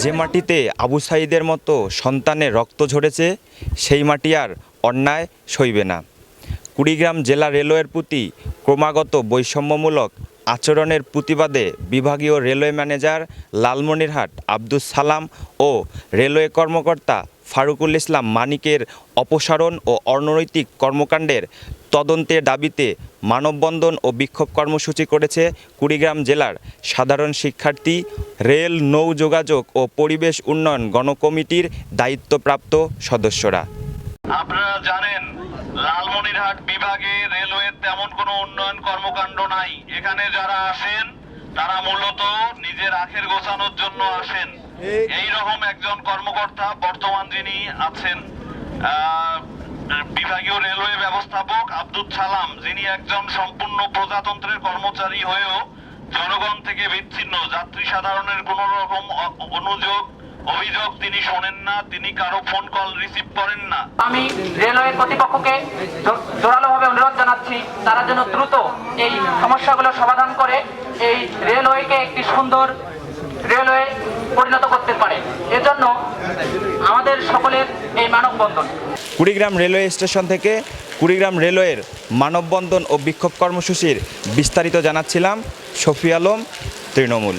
যে মাটিতে আবু সাঈদের মতো সন্তানের রক্ত ঝরেছে সেই মাটি আর অন্যায় সইবে না। কুড়িগ্রাম জেলা রেলওয়ের প্রতি ক্রমাগত বৈষম্যমূলক আচরণের প্রতিবাদে বিভাগীয় রেলওয়ে ম্যানেজার লালমনিরহাট আব্দুস সালাম ও রেলওয়ে কর্মকর্তা ফারুকুল ইসলাম মানিকের অপসারণ ও অনৈতিক কর্মকাণ্ডের তদন্তের দাবিতে মানববন্ধন ও বিক্ষোভ কর্মসূচি করেছে কুড়িগ্রাম জেলার সাধারণ শিক্ষার্থী, রেল, নৌ যোগাযোগ ও পরিবেশ উন্নয়ন গণকমিটির দায়িত্বপ্রাপ্ত সদস্যরা। আপনারা জানেন লালমনিরহাট বিভাগে রেলওয়ের তেমন কোনো উন্নয়ন কর্মকাণ্ড নাই। এখানে যারা আসেন তারা মূলত নিজের আখের গোছানোর জন্য আসেন। এই রকম একজন কর্মকর্তা বর্তমান যিনি আছেন বিভাগীয় রেলওয়ে ব্যবস্থাপক আব্দুল সালাম, যিনি একজন সম্পূর্ণ প্রজাতন্ত্রের কর্মচারী হয়েও জনগণ থেকে বিচ্ছিন্ন, যাত্রী সাধারণের কোন রকম অভিযোগ তিনি শোনেন না, তিনি কারো ফোন কল রিসিভ করেন না। আমি রেলওয়ে কর্তৃপক্ষকে জোরালোভাবে অনুরোধ জানাচ্ছি তারা যেন দ্রুত এই সমস্যাগুলো সমাধান করে এই রেলওয়েকে একটি সুন্দর রেলওয়ে পরিণত করতে পারে। এজন্য আমাদের সকলের এই মানববন্ধন। কুড়িগ্রাম রেলওয়ে স্টেশন থেকে কুড়িগ্রাম রেলওয়ের মানববন্ধন ও বিক্ষোভ কর্মসূচির বিস্তারিত জানাচ্ছিলাম শফি আলম, তৃণমূল।